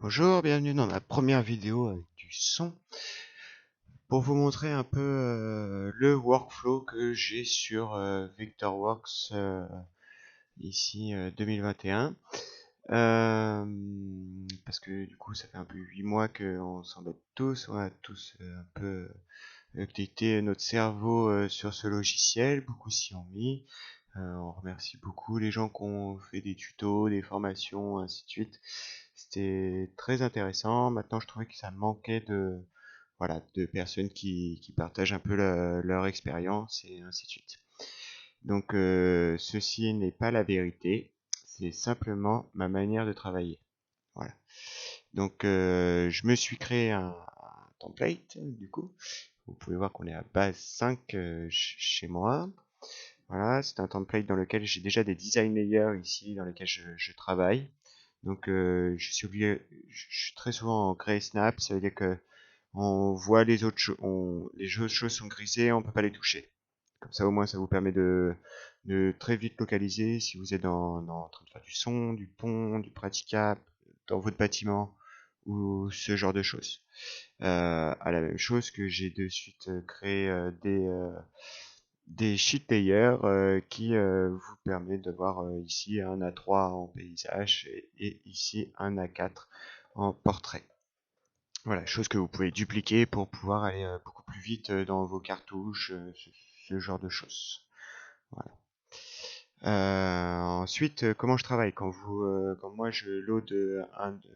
Bonjour, bienvenue dans ma première vidéo avec du son pour vous montrer un peu le workflow que j'ai sur Vectorworks ici 2021. Parce que du coup ça fait un peu 8 mois qu'on s'embête tous, on a tous un peu updaté notre cerveau sur ce logiciel, beaucoup s'y ont mis. On remercie beaucoup les gens qui ont fait des tutos, des formations, ainsi de suite. C'était très intéressant. Maintenant, je trouvais que ça manquait voilà, de personnes qui partagent un peu leur expérience et ainsi de suite. Donc, ceci n'est pas la vérité. C'est simplement ma manière de travailler. Voilà. Donc, je me suis créé un template, du coup. Vous pouvez voir qu'on est à base 5 chez moi. Voilà, c'est un template dans lequel j'ai déjà des design layers ici, dans lesquels je travaille. Donc, je suis très souvent en gray snap, ça veut dire que on voit les autres choses, les autres choses sont grisées, on peut pas les toucher. Comme ça, au moins, ça vous permet de très vite localiser si vous êtes en train de faire du son, du pont, du praticable, dans votre bâtiment ou ce genre de choses. À la même chose que j'ai de suite créé des sheet layers qui vous permet de voir ici un A3 en paysage et ici un A4 en portrait. Voilà, chose que vous pouvez dupliquer pour pouvoir aller beaucoup plus vite dans vos cartouches, ce genre de choses. Voilà. Ensuite, comment je travaille quand moi je load un de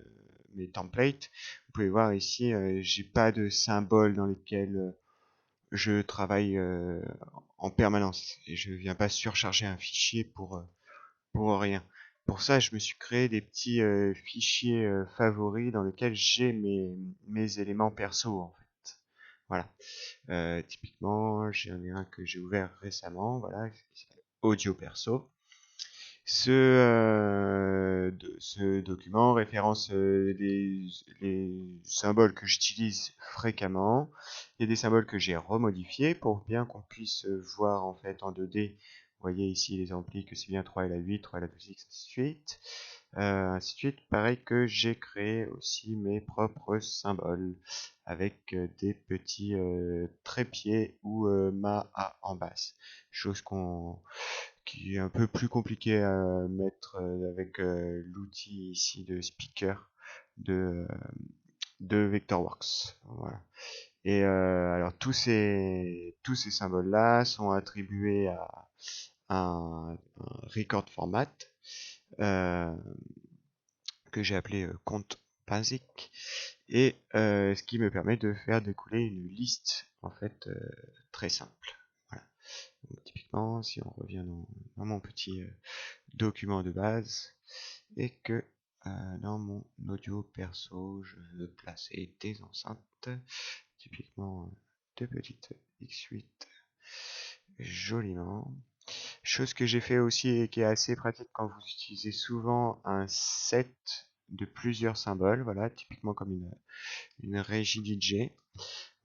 mes templates, vous pouvez voir ici, j'ai pas de symbole dans lesquels je travaille en permanence et je viens pas surcharger un fichier pour rien. Pour ça, je me suis créé des petits fichiers favoris dans lesquels j'ai mes éléments perso en fait. Voilà. Typiquement, j'en ai un que j'ai ouvert récemment, voilà, qui s'appelle Audio Perso. Ce document référence les symboles que j'utilise fréquemment et des symboles que j'ai remodifiés pour bien qu'on puisse voir en fait en 2D. Vous voyez ici les amplis que c'est bien 3 et la 8, 3 et la 2X, ainsi de suite. Ainsi de suite. Pareil que j'ai créé aussi mes propres symboles avec des petits trépieds ou ma en basse. Chose qui est un peu plus compliqué à mettre avec l'outil ici de speaker de, de Vectorworks. Voilà. Et alors tous ces symboles-là sont attribués à un record format euh, que j'ai appelé compte basic et ce qui me permet de faire découler une liste en fait très simple. Voilà. Donc, typiquement, si on revient dans mon petit document de base et que dans mon audio perso, je veux placer des enceintes, typiquement deux petites X8 joliment. Chose que j'ai fait aussi et qui est assez pratique quand vous utilisez souvent un set de plusieurs symboles, voilà, typiquement comme une régie DJ.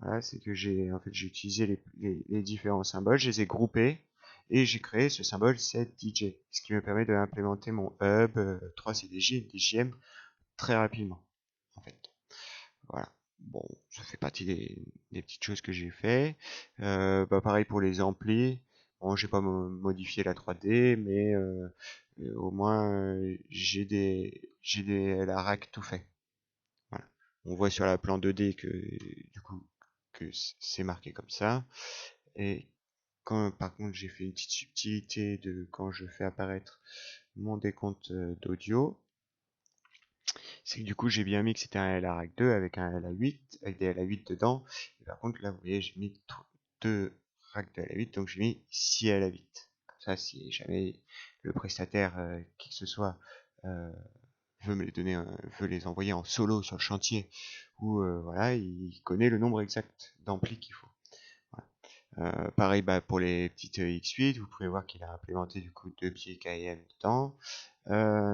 Voilà, c'est que j'ai utilisé les différents symboles, je les ai groupés et j'ai créé ce symbole set DJ, ce qui me permet d'implémenter mon hub 3CDJ et DJM très rapidement, en fait. Voilà. Bon, ça fait partie des petites choses que j'ai fait. Pareil pour les amplis. Bon, j'ai pas modifié la 3D, mais au moins j'ai la rack tout fait. Voilà. On voit sur la plan 2D que du coup que c'est marqué comme ça. Et quand par contre j'ai fait une petite subtilité de quand je fais apparaître mon décompte d'audio, c'est que du coup j'ai bien mis que c'était un LRAC 2 avec un LA8, avec des LA8 dedans. Et par contre là vous voyez j'ai mis deux racks de LA8, donc j'ai mis 6 LA8. Comme ça si jamais le prestataire, qui que ce soit, euh, veut me les donner, veut les envoyer en solo sur le chantier, ou voilà, il connaît le nombre exact d'amplis qu'il faut. Voilà. Pareil pour les petites X8, vous pouvez voir qu'il a implémenté du coup deux pieds KM dedans.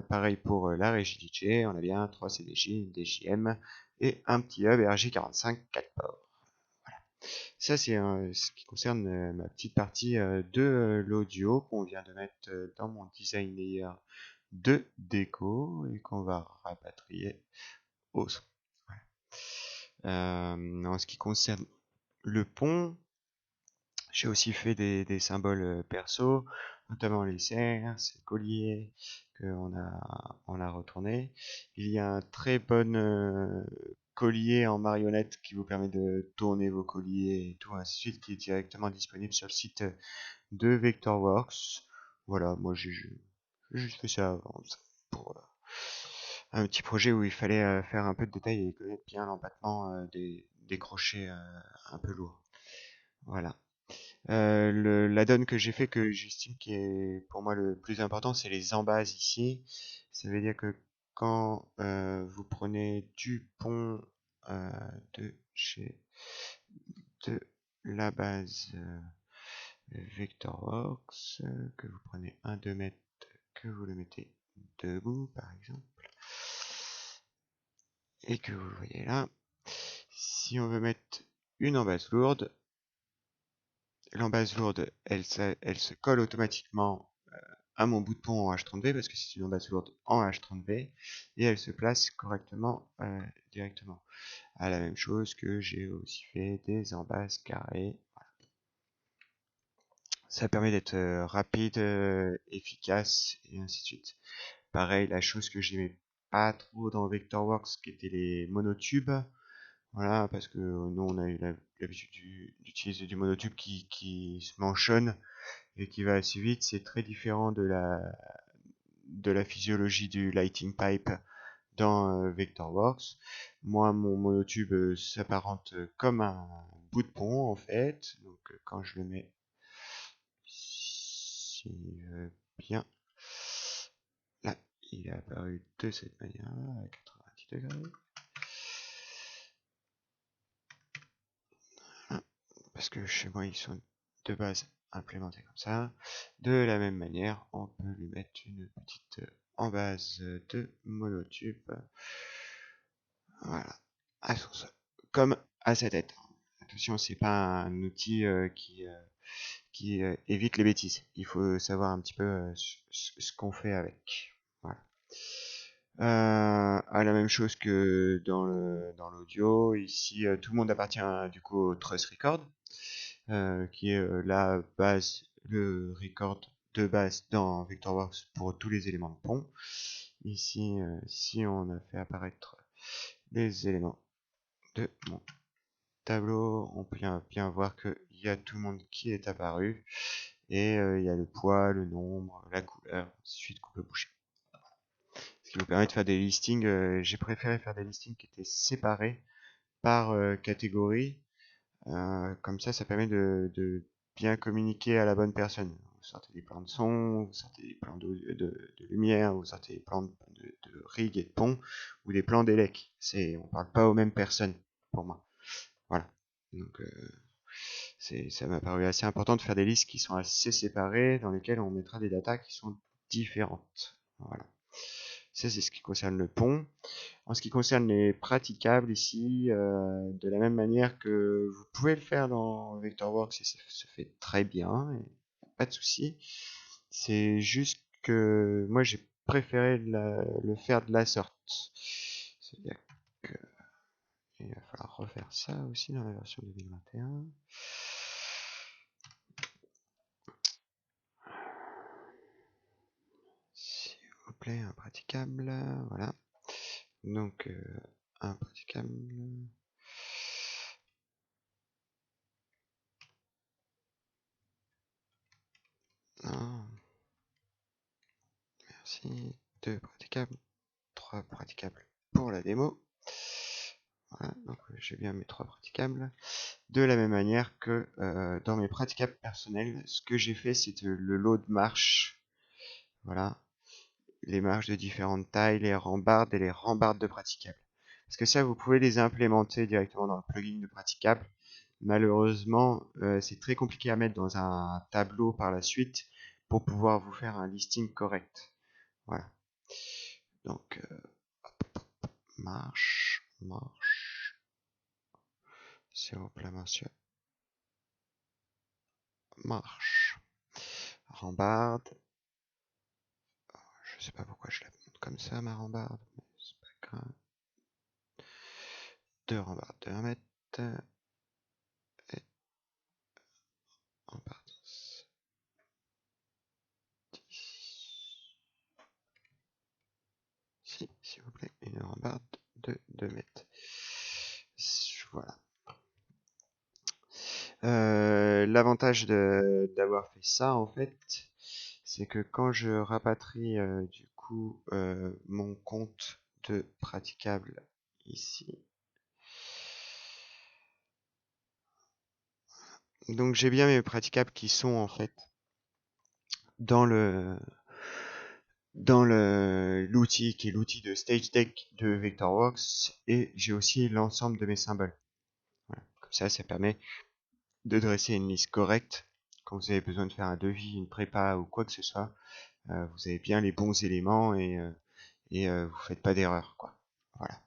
Pareil pour la régie DJ, on a bien 3 CDJ, une DJM et un petit hub RJ45 4 ports. Voilà. Ça c'est ce qui concerne ma petite partie de l'audio qu'on vient de mettre dans mon design layer de déco et qu'on va rapatrier autres. En ce qui concerne le pont, j'ai aussi fait des symboles perso, notamment les cerfs, les colliers on a retourné. Il y a un très bon collier en marionnette qui vous permet de tourner vos colliers et tout ainsi de suite, qui est directement disponible sur le site de Vectorworks. Voilà, moi j'ai juste fait ça avant, pour un petit projet où il fallait faire un peu de détail et connaître bien l'empattement des crochets un peu lourds. Voilà. La donne que j'ai fait, que j'estime qui est pour moi le plus important, c'est les embases ici. Ça veut dire que quand vous prenez du pont euh, de chez de la base Vectorworks, que vous prenez un 2 mètres, que vous le mettez debout par exemple, et que vous le voyez là. Si on veut mettre une embase lourde, l'embase lourde, elle se colle automatiquement à mon bout de pont en H30V parce que c'est une embase lourde en H30V et elle se place correctement directement. À la même chose que j'ai aussi fait des embases carrées. Voilà. Ça permet d'être rapide, efficace et ainsi de suite. Pareil, la chose que j'aimais pas trop dans Vectorworks qui étaient les monotubes. Voilà, parce que nous on a eu l'habitude d'utiliser du monotube qui se manchonne et qui va assez vite. C'est très différent de la physiologie du lighting pipe dans Vectorworks. Moi, mon monotube s'apparente comme un bout de pont en fait. Donc quand je le mets si bien là, il est apparu de cette manière-là à 90 degrés. Voilà. Parce que chez moi, ils sont de base implémentés comme ça. De la même manière, on peut lui mettre une petite en base de monotube. Voilà, à son sol, comme à sa tête. Attention, c'est pas un outil qui évite les bêtises. Il faut savoir un petit peu ce qu'on fait avec. Voilà. À la même chose que dans l'audio, ici tout le monde appartient du coup au Trust Record, qui est la base, le record de base dans Vectorworks pour tous les éléments de pont. Ici, si on a fait apparaître les éléments de mon tableau, on peut bien voir qu'il y a tout le monde qui est apparu et il y a le poids, le nombre, la couleur, ainsi de suite qu'on peut bouger. Ce qui vous permet de faire des listings. J'ai préféré faire des listings qui étaient séparés par catégorie. Comme ça permet de bien communiquer à la bonne personne. Vous sortez des plans de son, vous sortez des plans de lumière, vous sortez des plans de rig et de pont, ou des plans d'élec. On parle pas aux mêmes personnes, pour moi. Voilà. Donc, ça m'a paru assez important de faire des listes qui sont assez séparées, dans lesquelles on mettra des datas qui sont différentes. Voilà. Ça, c'est ce qui concerne le pont. En ce qui concerne les praticables ici, de la même manière que vous pouvez le faire dans Vectorworks et ça se fait très bien, et pas de souci. C'est juste que moi j'ai préféré le faire de la sorte. C'est-à-dire qu'il va falloir refaire ça aussi dans la version 2021. S'il vous plaît, impraticable, voilà. Donc, impraticable. Non, merci. 2 praticables, 3 praticables pour la démo. Voilà, donc j'ai bien mes 3 praticables. De la même manière que dans mes praticables personnels, ce que j'ai fait, c'est le lot de marches. Voilà, les marches de différentes tailles, les rambardes et les rambardes de praticables. Parce que ça, vous pouvez les implémenter directement dans le plugin de praticable. Malheureusement, c'est très compliqué à mettre dans un tableau par la suite pour pouvoir vous faire un listing correct. Voilà. Donc, marche, s'il vous plaît, monsieur. Marche. Rambarde. Je sais pas pourquoi je la monte comme ça, ma rambarde, mais c'est pas grave. 2 rambardes de 1 mètre. Et en partance 10. Si, s'il vous plaît, une rambarde de 2 mètres. Voilà. L'avantage d'avoir fait ça, en fait, c'est que quand je rapatrie du coup mon compte de praticable ici, donc j'ai bien mes praticables qui sont en fait dans l'outil qui est l'outil de Stage Deck de Vectorworks, et j'ai aussi l'ensemble de mes symboles. Voilà. Comme ça permet de dresser une liste correcte quand vous avez besoin de faire un devis, une prépa ou quoi que ce soit. Vous avez bien les bons éléments et vous faites pas d'erreur, quoi. Voilà.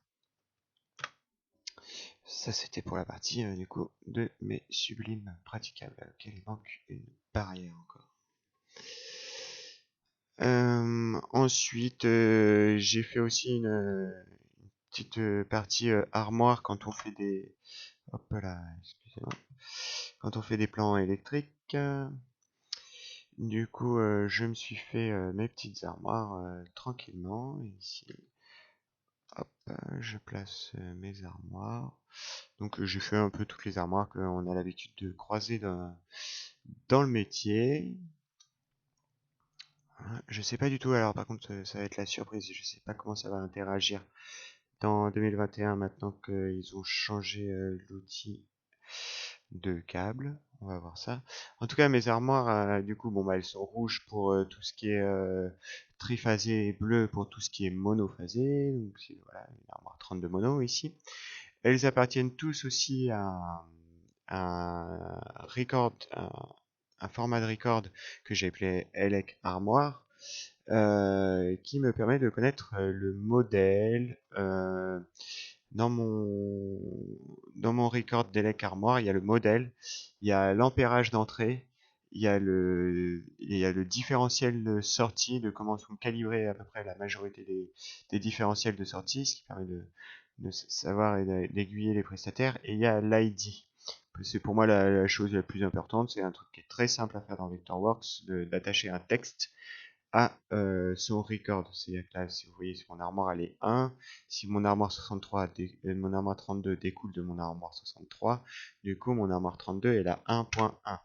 Ça c'était pour la partie du coup de mes sublimes praticables, auxquels il manque une barrière encore. Ensuite, j'ai fait aussi une petite partie armoire quand on fait des, hop là, excusez-moi, quand on fait des plans électriques. Du coup, je me suis fait mes petites armoires tranquillement. Ici, hop, je place mes armoires. Donc, j'ai fait un peu toutes les armoires qu'on a l'habitude de croiser dans le métier. Je sais pas du tout, alors par contre, ça va être la surprise. Je sais pas comment ça va interagir dans 2021 maintenant qu'ils ont changé l'outil de câble. On va voir ça. En tout cas, mes armoires, du coup, bon, bah, elles sont rouges pour tout ce qui est triphasé et bleu pour tout ce qui est monophasé. Donc, c'est voilà, une armoire 32 mono ici. Elles appartiennent tous aussi à un record, un format de record que j'ai appelé Elec Armoire, qui me permet de connaître le modèle. Dans mon record d'Elec Armoire, il y a le modèle, il y a l'ampérage d'entrée, il y a le différentiel de sortie, de comment sont calibrés à peu près la majorité des différentiels de sortie, ce qui permet de savoir et d'aiguiller les prestataires, et il y a l'ID. C'est pour moi la chose la plus importante, c'est un truc qui est très simple à faire dans Vectorworks, d'attacher un texte à son record. C'est-à-dire que là, si vous voyez, si mon armoire elle est 1, si mon armoire 63, mon armoire 32 découle de mon armoire 63, du coup mon armoire 32 est à 1.1.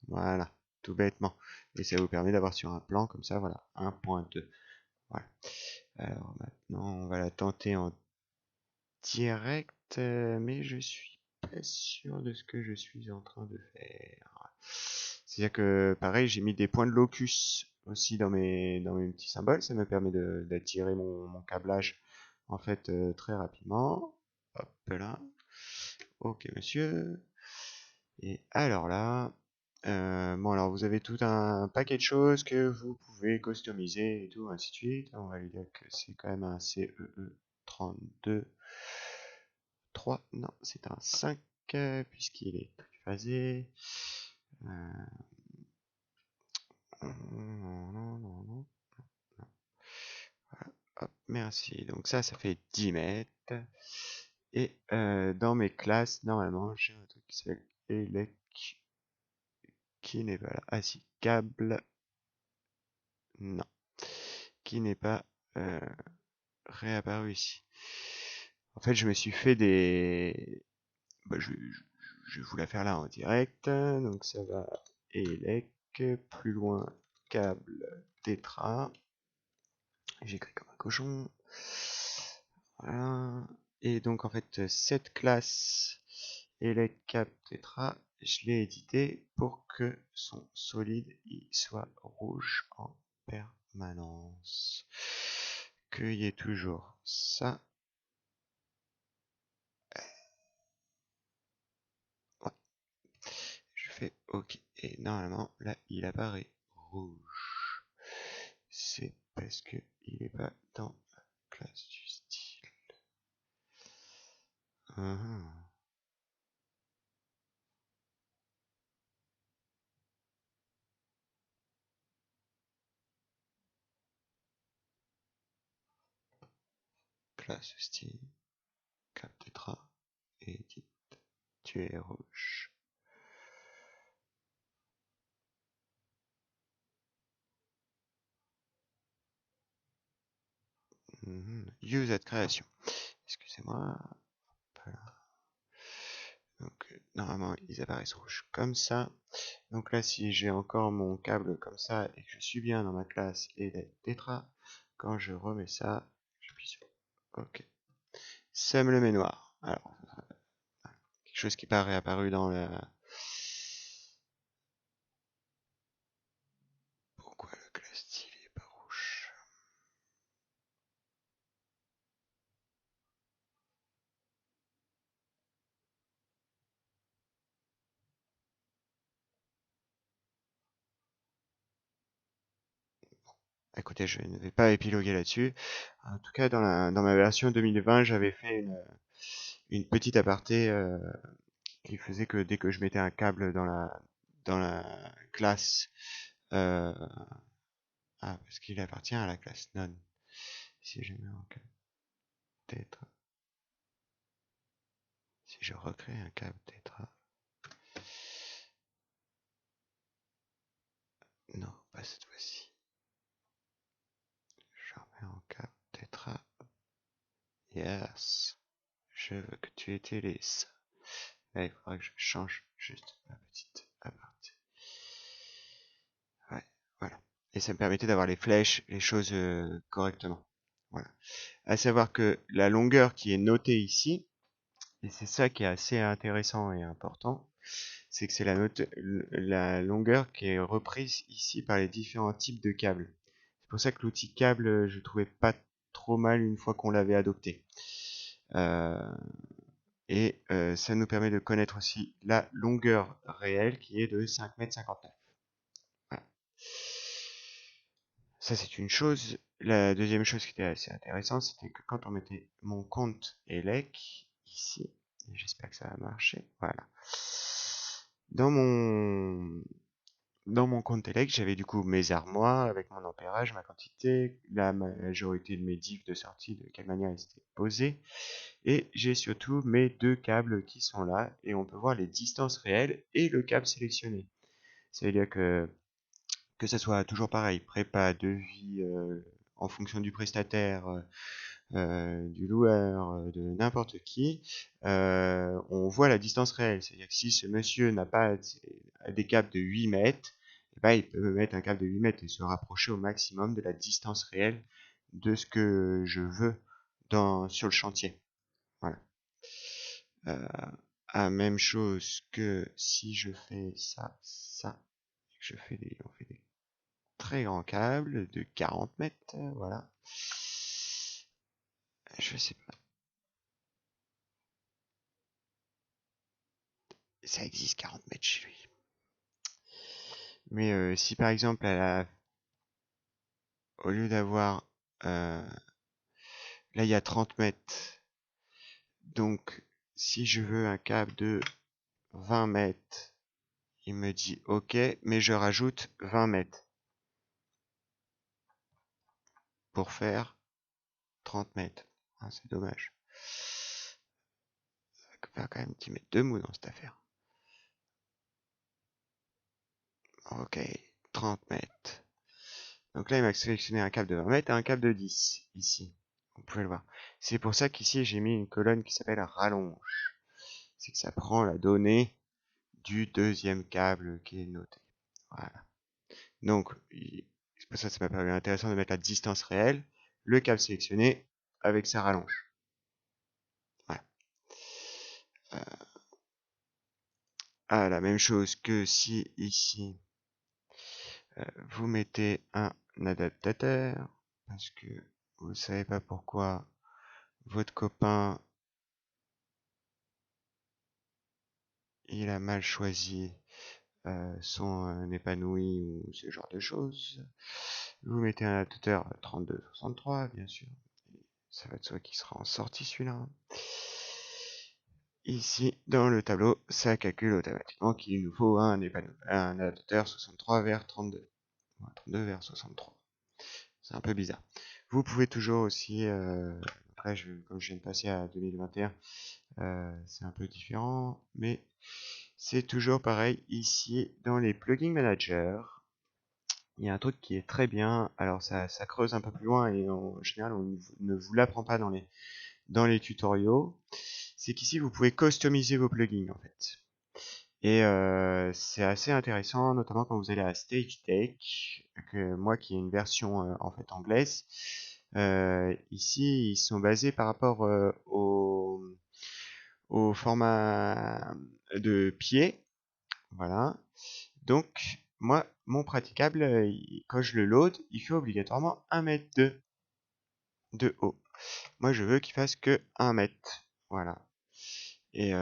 Voilà, tout bêtement. Et ça vous permet d'avoir sur un plan comme ça, voilà, 1.2. Voilà. Alors maintenant, on va la tenter en direct, mais je suis pas sûr de ce que je suis en train de faire. C'est-à-dire que, pareil, j'ai mis des points de locus aussi dans mes petits symboles. Ça me permet d'attirer mon câblage, en fait, très rapidement. Hop là. Ok, monsieur. Et alors là, bon, alors vous avez tout un paquet de choses que vous pouvez customiser et tout, ainsi de suite. On va lui dire que c'est quand même un CEE 32. 3, non, c'est un 5, puisqu'il est triphasé. Non, non, non, non. Voilà, hop, merci. Donc ça fait 10 mètres. Et dans mes classes, normalement, j'ai un truc qui s'appelle Elec, qui n'est pas là. Ah si, câble, non, qui n'est pas euh, réapparu ici. En fait, je me suis fait des... Bah, je vais vous la faire là en direct. Donc ça va Elec, plus loin câble tétra. J'écris comme un cochon. Voilà. Et donc en fait cette classe Elec câble tétra, je l'ai édité pour que son solide il soit rouge en permanence. Qu'il y ait toujours ça. Ouais. Je fais OK. Et normalement, là, il apparaît rouge. C'est parce que il est pas dans la classe du style. Classe style. Cap tétra. Edit, tu es rouge. Use at création. Excusez-moi. Voilà. Donc, normalement, ils apparaissent rouges comme ça. Donc là, si j'ai encore mon câble comme ça et que je suis bien dans ma classe et la tétra, quand je remets ça, j'appuie sur OK. Ça me le met noir. Alors, quelque chose qui n'est pas réapparu dans la... Pourquoi le class style est pas rouge? Écoutez, je ne vais pas épiloguer là-dessus. En tout cas, dans ma version 2020, j'avais fait une petite aparté qui faisait que dès que je mettais un câble dans la classe, euh, parce qu'il appartient à la classe none. Si je mets en câble tétra, si je recrée un câble tétra, non, pas cette fois-ci. Je remets en câble tétra. Yes. Je veux que tu utilises. Là, il faudra que je change juste ma petite aparté. Ouais, voilà. Et ça me permettait d'avoir les flèches, les choses correctement. Voilà. À savoir que la longueur qui est notée ici, et c'est ça qui est assez intéressant et important, c'est que c'est la longueur qui est reprise ici par les différents types de câbles. C'est pour ça que l'outil câble, je trouvais pas trop mal une fois qu'on l'avait adopté. Euh, et ça nous permet de connaître aussi la longueur réelle qui est de 5,59 m. Voilà. Ça, c'est une chose. La deuxième chose qui était assez intéressante, c'était que quand on mettait mon compte ELEC ici, et j'espère que ça va marcher, voilà. Dans mon, dans mon compte ELEC, j'avais du coup mes armoires avec mon ampérage, ma quantité, la majorité de mes diffs de sortie, de quelle manière ils étaient posés. Et j'ai surtout mes deux câbles qui sont là, et on peut voir les distances réelles et le câble sélectionné. Ça veut dire que ça soit toujours pareil, prépa, devis, en fonction du prestataire, du loueur, de n'importe qui, on voit la distance réelle. C'est-à-dire que si ce monsieur n'a pas des câbles de 8 mètres, eh ben, il peut me mettre un câble de 8 mètres et se rapprocher au maximum de la distance réelle de ce que je veux sur le chantier. Voilà. Même chose que si je fais ça, on fait des très grands câbles de 40 mètres, voilà. Je sais pas. Ça existe 40 mètres chez lui. Mais si par exemple, au lieu d'avoir... là, il y a 30 mètres. Donc, si je veux un câble de 20 mètres, il me dit OK, mais je rajoute 20 mètres pour faire 30 mètres. Ah, c'est dommage. Ça va faire quand même 10 mètres de mou dans cette affaire. OK, 30 mètres. Donc là, il m'a sélectionné un câble de 20 mètres et un câble de 10, ici. Vous pouvez le voir. C'est pour ça qu'ici, j'ai mis une colonne qui s'appelle rallonge. C'est que ça prend la donnée du deuxième câble qui est noté. Voilà. Donc, c'est pour ça que ça m'a paru intéressant de mettre la distance réelle, le câble sélectionné avec sa rallonge. Voilà. La même chose que si ici, vous mettez un adaptateur, parce que vous ne savez pas pourquoi votre copain il a mal choisi son épanoui ou ce genre de choses. Vous mettez un adaptateur 32-63, bien sûr. Ça va être celui qui sera en sortie celui-là. Ici, dans le tableau, ça calcule automatiquement qu'il nous faut un adaptateur 63 vers 32. 32 vers 63. C'est un peu bizarre. Vous pouvez toujours aussi, après, comme je viens de passer à 2021, C'est un peu différent, mais c'est toujours pareil ici dans les plugin managers. Il y a un truc qui est très bien, alors ça creuse un peu plus loin et en général on ne vous l'apprend pas dans les tutoriaux, c'est qu'ici vous pouvez customiser vos plugins en fait. Et c'est assez intéressant, notamment quand vous allez à StageTech, que moi qui ai une version en fait anglaise. Ici, ils sont basés par rapport au format de pied, voilà. Donc, moi, mon praticable, quand je le load, il fait obligatoirement 1 m de haut. Moi, je veux qu'il fasse que 1 mètre, voilà. Et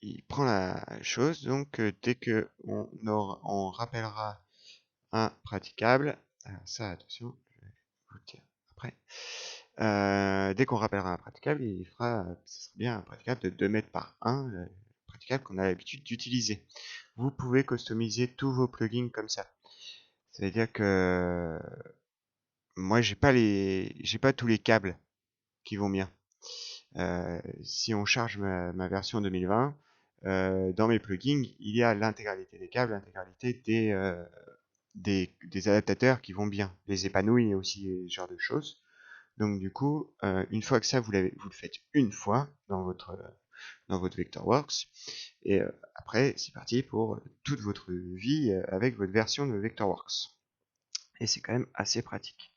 il prend la chose, donc dès que on rappellera un praticable, alors ça attention, je vais vous le dire après, dès qu'on rappellera un praticable, il fera, ce sera bien un praticable de 2 mètres par 1, le praticable qu'on a l'habitude d'utiliser. Vous pouvez customiser tous vos plugins comme ça. Ça veut dire que moi j'ai pas tous les câbles qui vont bien. Si on charge ma version 2020, dans mes plugins, il y a l'intégralité des câbles, l'intégralité des adaptateurs qui vont bien, les épanouis et aussi ce genre de choses. Donc du coup, une fois que ça, vous le faites une fois dans votre Vectorworks, et après, c'est parti pour toute votre vie avec votre version de Vectorworks. Et c'est quand même assez pratique.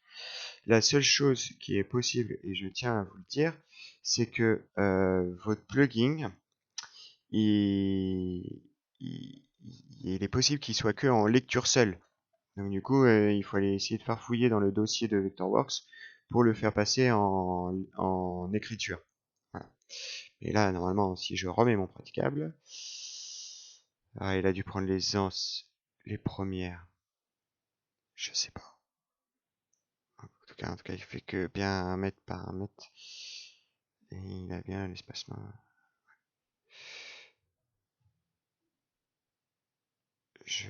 La seule chose qui est possible, et je tiens à vous le dire, c'est que votre plugin, il, il, il est possible qu'il soit que en lecture seule. Donc du coup, il faut aller essayer de farfouiller dans le dossier de Vectorworks pour le faire passer en écriture. Voilà. Et là, normalement, si je remets mon praticable, ah, il a dû prendre les anses, les premières. Je sais pas. En tout cas, il fait que bien 1 mètre par 1 mètre. Et il a bien l'espacement. Je...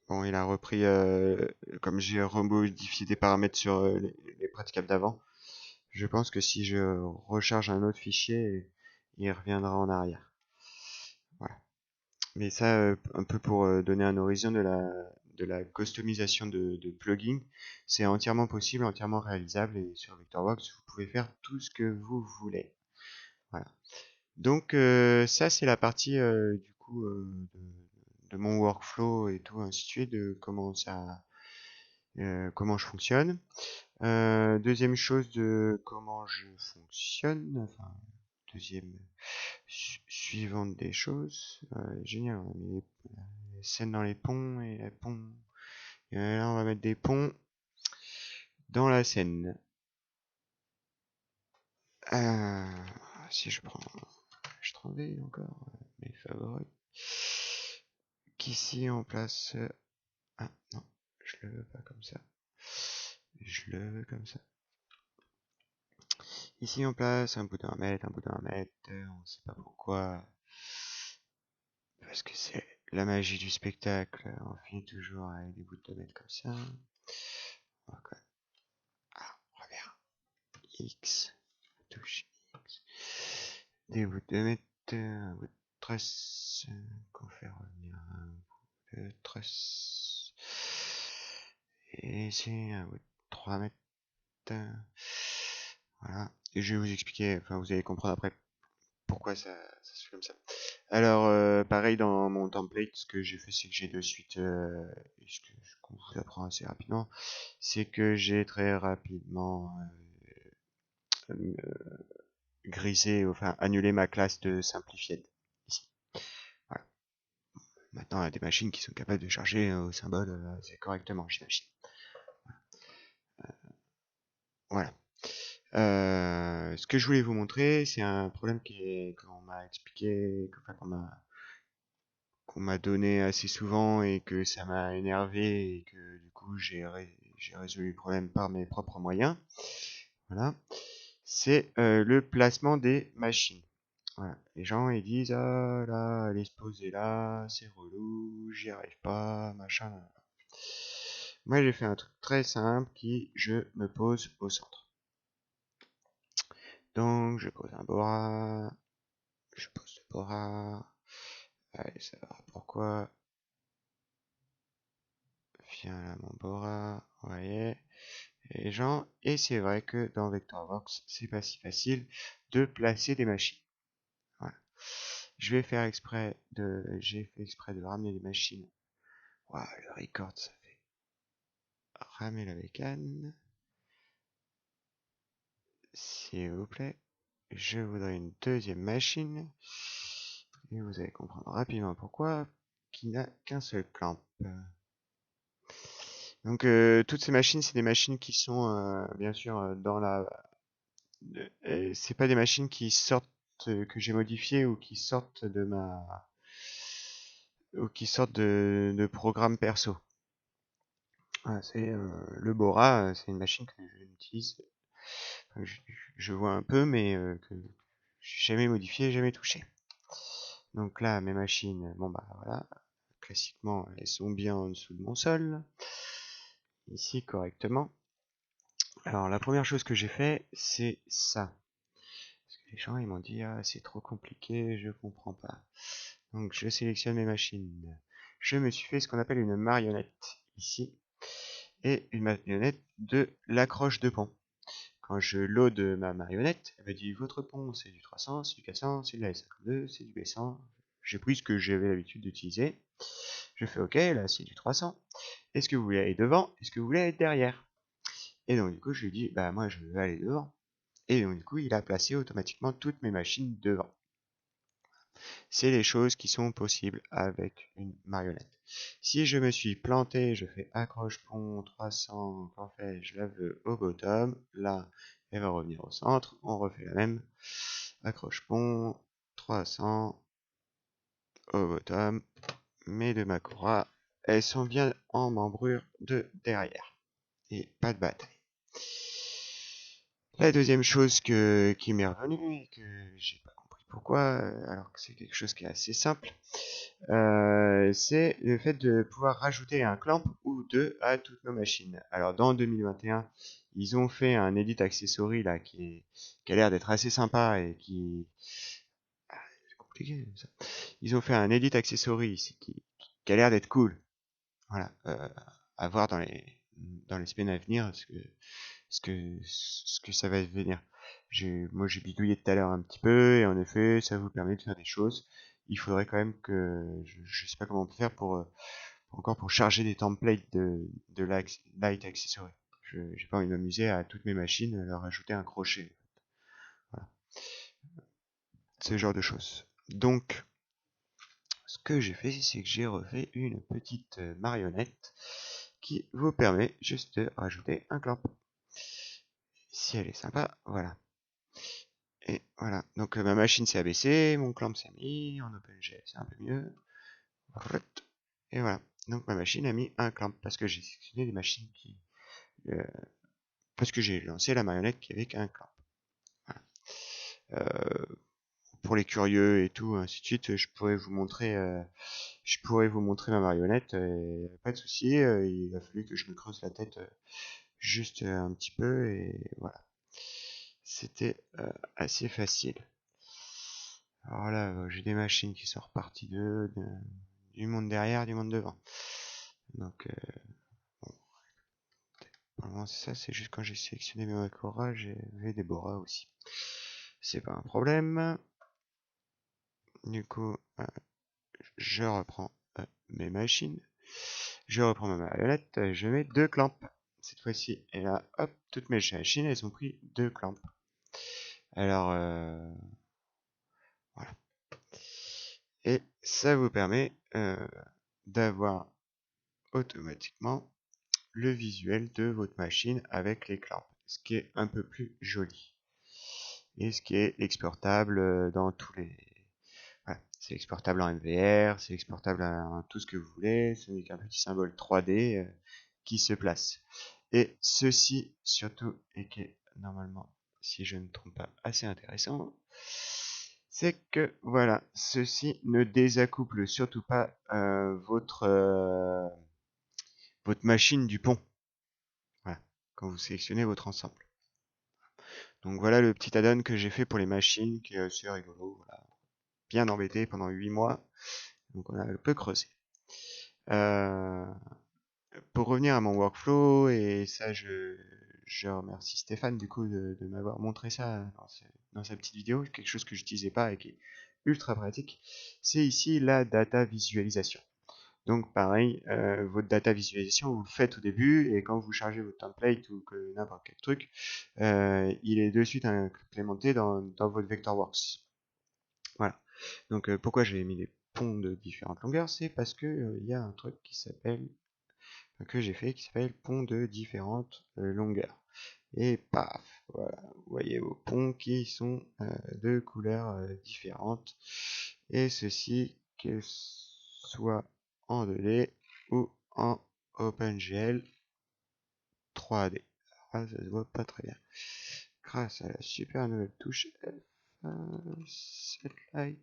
Bon, il a repris, comme j'ai remodifié des paramètres sur les praticables d'avant, je pense que si je recharge un autre fichier, il reviendra en arrière. Voilà. Mais ça, un peu pour donner un horizon de la customisation de plugins, c'est entièrement possible, entièrement réalisable, et sur Vectorworks, vous pouvez faire tout ce que vous voulez. Voilà. Donc ça, c'est la partie du coup de mon workflow et tout, ainsi de suite, de comment je fonctionne. Deuxième chose de comment je fonctionne, enfin, deuxième suivante des choses. Génial, on a mis les scènes dans les ponts et les ponts. Et là, on va mettre des ponts dans la Seine. Si je prends, je trouvais encore mes favoris. Qu'ici on place. Ah non, je le veux pas comme ça. Je le veux comme ça. Ici on place un bout d'un mètre, un bout d'un mètre. On sait pas pourquoi. Parce que c'est la magie du spectacle. On finit toujours avec des bouts de mètre comme ça. Okay. Ah, on revient. X. Touche X. Des bouts de mètre. Un bout de tresse. Qu'on fait revenir un bout de tresse. Et ici un bout de 3 mètres. Voilà. Et je vais vous expliquer, enfin vous allez comprendre après pourquoi ça se fait comme ça. Alors, pareil dans mon template, ce que j'ai fait, c'est que j'ai de suite, et ce qu'on vous apprend assez rapidement, c'est que j'ai très rapidement grisé, enfin annulé ma classe de simplified ici. Voilà. Maintenant, il y a des machines qui sont capables de charger au symbole assez correctement, j'imagine. Voilà. Ce que je voulais vous montrer, c'est un problème qu'on m'a expliqué, enfin, qu'on m'a donné assez souvent et que ça m'a énervé et que du coup j'ai résolu le problème par mes propres moyens. Voilà. C'est le placement des machines. Voilà. Les gens ils disent ah là elle est posée là, c'est relou, j'y arrive pas, machin. Moi, j'ai fait un truc très simple je me pose au centre. Donc, je pose un Bora, je pose le Bora. Allez, ça va. Pourquoi? Viens là, mon Bora. Vous voyez les gens. Et c'est vrai que dans Vectorworks, c'est pas si facile de placer des machines. Voilà. J'ai fait exprès de ramener des machines. Waouh, le record, ça fait ramer la bécane. S'il vous plaît. Je voudrais une deuxième machine. Et vous allez comprendre rapidement pourquoi. Qui n'a qu'un seul clamp. Donc toutes ces machines, c'est des machines qui sont bien sûr dans la. C'est pas des machines qui sortent que j'ai modifiées ou qui sortent de ma ou qui sortent de programme perso. Voilà, c'est le Bora, c'est une machine que j'utilise, enfin, je vois un peu, mais que j'ai jamais modifié, jamais touché. Donc là, mes machines, bon bah voilà, classiquement, elles sont bien en dessous de mon sol, ici correctement. Alors la première chose que j'ai fait, c'est ça. Parce que les gens ils m'ont dit ah c'est trop compliqué, je comprends pas. Donc je sélectionne mes machines. Je me suis fait ce qu'on appelle une marionnette ici et une marionnette de l'accroche de pont. Quand je load ma marionnette, elle me dit votre pont c'est du 300, c'est du 400, c'est de la S52, c'est du B100. J'ai pris ce que j'avais l'habitude d'utiliser. Je fais OK, là c'est du 300. Est-ce que vous voulez aller devant? Est-ce que vous voulez aller derrière? Et donc du coup je lui dis bah moi je veux aller devant. Et donc du coup il a placé automatiquement toutes mes machines devant. C'est les choses qui sont possibles avec une marionnette. Si je me suis planté, je fais accroche pont 300, qu'en fait je la veux au bottom, là elle va revenir au centre, on refait la même, accroche pont 300 au bottom, mes deux Makura, elles sont bien en membrure de derrière et pas de bataille. La deuxième chose qui m'est revenue et que j'ai pas compris pourquoi, alors que c'est quelque chose qui est assez simple, c'est le fait de pouvoir rajouter un clamp ou deux à toutes nos machines. Alors dans 2021, ils ont fait un edit accessory là qui a l'air d'être assez sympa et c'est compliqué ça. Ils ont fait un edit accessory ici qui a l'air d'être cool. Voilà, à voir dans les semaines à venir ce que ça va devenir. Moi j'ai bidouillé tout à l'heure un petit peu et en effet ça vous permet de faire des choses. Il faudrait quand même que je sais pas comment on peut faire encore pour charger des templates de Light Accessory. J'ai pas envie de m'amuser à toutes mes machines leur ajouter un crochet. Voilà. Ce genre de choses. Donc ce que j'ai fait c'est que j'ai refait une petite marionnette qui vous permet juste de rajouter un clamp. Si elle est sympa, voilà. Et voilà, donc ma machine s'est abaissée, mon clamp s'est mis, en OpenGL c'est un peu mieux. Et voilà, donc ma machine a mis un clamp parce que j'ai sélectionné des machines euh, parce que j'ai lancé la marionnette qui avait qu'un clamp. Voilà. Pour les curieux et tout, ainsi de suite, je pourrais vous montrer ma marionnette, pas de souci. Il a fallu que je me creuse la tête juste un petit peu et voilà. C'était assez facile. Alors là, j'ai des machines qui sont reparties du monde derrière, du monde devant. Donc, bon, normalement c'est ça, c'est juste quand j'ai sélectionné mes Makora, j'avais des Bora aussi. C'est pas un problème. Du coup, je reprends mes machines. Je reprends ma marionnette, je mets deux clamps cette fois-ci. Et là, hop, toutes mes machines, elles ont pris deux clamps. Alors, voilà. Et ça vous permet d'avoir automatiquement le visuel de votre machine avec les clamps, ce qui est un peu plus joli. Et ce qui est exportable dans tous les... Voilà. C'est exportable en MVR, c'est exportable en tout ce que vous voulez, ce n'est qu'un petit symbole 3D qui se place. Et ceci, surtout, et qui est normalement, si je ne me trompe pas, assez intéressant, c'est que, voilà, ceci ne désaccouple surtout pas votre machine du pont. Voilà, quand vous sélectionnez votre ensemble. Donc voilà le petit add-on que j'ai fait pour les machines, qui est assez rigolo. Voilà. Bien embêté pendant 8 mois, donc on a un peu creusé. Euh, pour revenir à mon workflow, et ça je remercie Stéphane du coup de m'avoir montré ça dans sa petite vidéo, quelque chose que j'utilisais pas et qui est ultra pratique, c'est ici la data visualisation. Donc pareil, votre data visualisation, vous le faites au début, et quand vous chargez votre template ou que n'importe quel truc, il est de suite implémenté dans votre Vectorworks. Voilà. Donc pourquoi j'ai mis des ponts de différentes longueurs, c'est parce que il y a un truc qui s'appelle que j'ai fait qui s'appelle pont de différentes longueurs. Et paf, voilà, vous voyez vos ponts qui sont de couleurs différentes. Et ceci, que soit en 2D ou en OpenGL 3D. Ah, ça se voit pas très bien. Grâce à la super nouvelle touche F7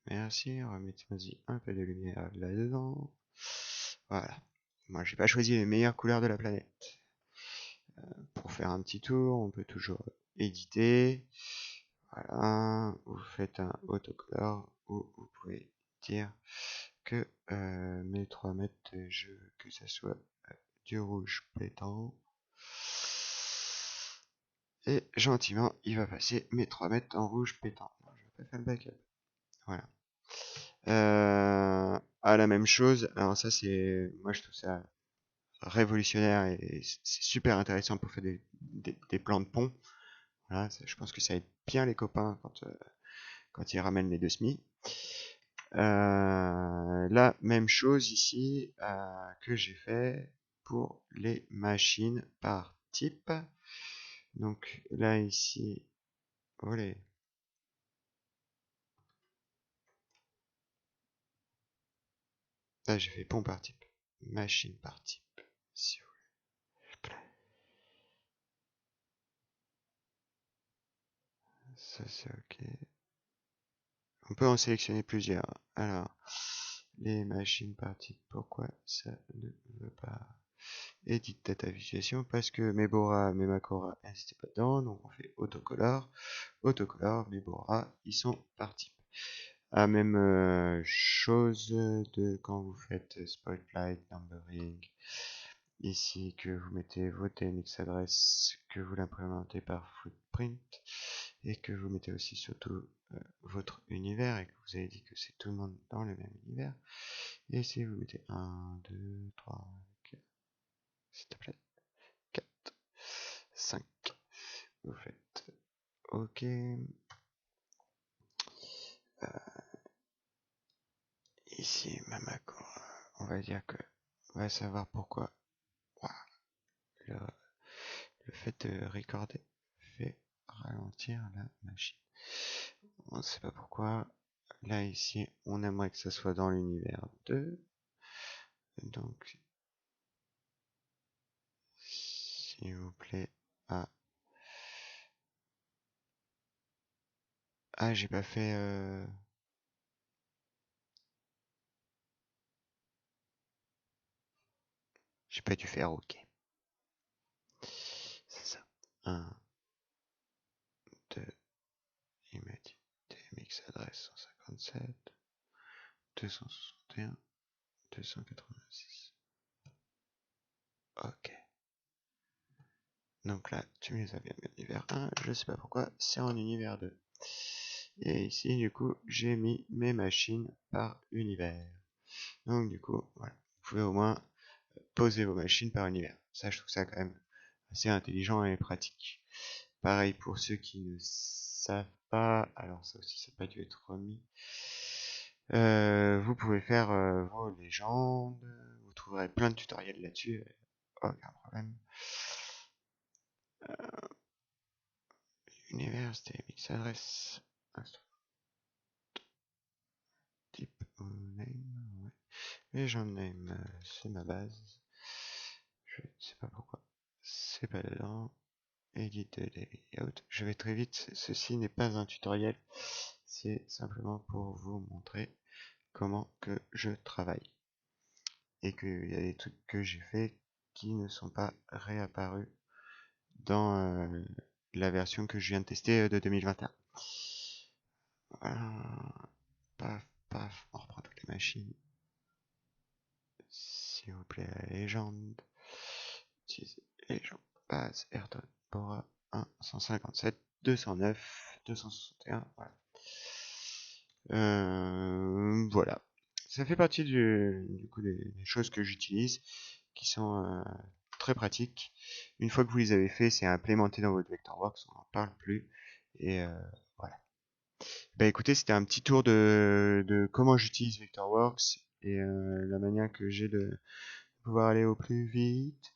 Merci, remettez-moi-y un peu de lumière là-dedans. Voilà. Moi, j'ai pas choisi les meilleures couleurs de la planète. Pour faire un petit tour, on peut toujours éditer. Voilà. Vous faites un autocolor où vous pouvez dire que mes 3 mètres, je veux que ça soit du rouge pétant. Et gentiment, il va passer mes 3 mètres en rouge pétant. Non, je vais pas faire le backup. Voilà. À la même chose, alors ça c'est, moi je trouve ça révolutionnaire et c'est super intéressant pour faire des plans de pont. Voilà, ça, je pense que ça aide bien les copains quand ils ramènent les deux SMI. La même chose ici que j'ai fait pour les machines par type. Donc là ici, olé. Là j'ai fait pont par type, machine par type, si vous voulez. Ça c'est ok. On peut en sélectionner plusieurs. Alors, les machines par type, pourquoi ça ne veut pas Edit data visualisation? Parce que mes Bora, mes Macora, elles n'étaient pas dedans, donc on fait autocolor. Autocolor, mes Bora, ils sont par type. Ah, même chose de quand vous faites Spotlight, Numbering. Ici, que vous mettez votre TMX adresse, que vous l'implémentez par footprint, et que vous mettez aussi surtout votre univers, et que vous avez dit que c'est tout le monde dans le même univers. Et ici, vous mettez 1, 2, 3, 4, s'il te plaît, 4, 5. Vous faites OK. Ici, ma Macora, on va dire que on va savoir pourquoi le, le fait de recorder fait ralentir la machine. On ne sait pas pourquoi. Là, ici, on aimerait que ça soit dans l'univers 2. Donc, s'il vous plaît. Ah, j'ai pas fait... J'ai pas dû faire OK. C'est ça. 1, 2, il m'a dit TMX adresse 157, 261, 286. OK. Donc là, tu me les as bien mis en univers 1, je sais pas pourquoi, c'est en univers 2. Et ici, du coup, j'ai mis mes machines par univers. Donc du coup, voilà, vous pouvez au moins poser vos machines par univers. Ça, je trouve ça quand même assez intelligent et pratique. Pareil pour ceux qui ne savent pas, alors ça aussi, ça n'a pas dû être remis. Vous pouvez faire vos légendes, vous trouverez plein de tutoriels là-dessus, aucun problème. Univers, TMX adresse, type name, ouais. Legend name, c'est ma base. Je sais pas pourquoi. C'est pas dedans. Edit layout. Je vais très vite. Ceci n'est pas un tutoriel. C'est simplement pour vous montrer comment que je travaille. et qu'il y a des trucs que j'ai fait qui ne sont pas réapparus dans la version que je viens de tester de 2021. Voilà. Paf, paf, on reprend toutes les machines. S'il vous plaît, la légende. Utiliser légende. Base, Ayrton, Bora, 1, 157, 209, 261, voilà. Voilà. Ça fait partie du coup des choses que j'utilise, qui sont très pratiques. Une fois que vous les avez fait, c'est implémenté dans votre Vectorworks, on n'en parle plus. Et voilà. Bah écoutez, c'était un petit tour de comment j'utilise Vectorworks et la manière que j'ai de pouvoir aller au plus vite.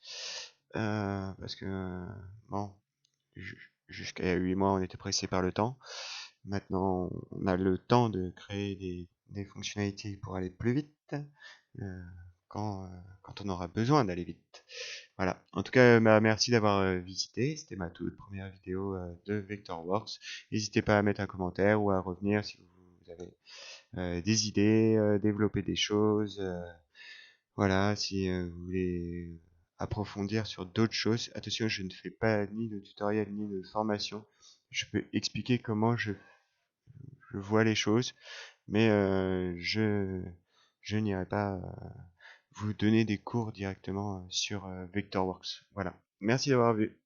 Parce que, bon, jusqu'à 8 mois, on était pressé par le temps. Maintenant, on a le temps de créer des fonctionnalités pour aller plus vite euh, quand on aura besoin d'aller vite. Voilà. En tout cas, merci d'avoir visité. C'était ma toute première vidéo de Vectorworks. N'hésitez pas à mettre un commentaire ou à revenir si vous avez des idées, développer des choses. Voilà, si vous voulez approfondir sur d'autres choses. Attention, je ne fais pas ni de tutoriel ni de formation. Je peux expliquer comment je vois les choses, mais je n'irai pas vous donner des cours directement sur Vectorworks. Voilà. Merci d'avoir vu.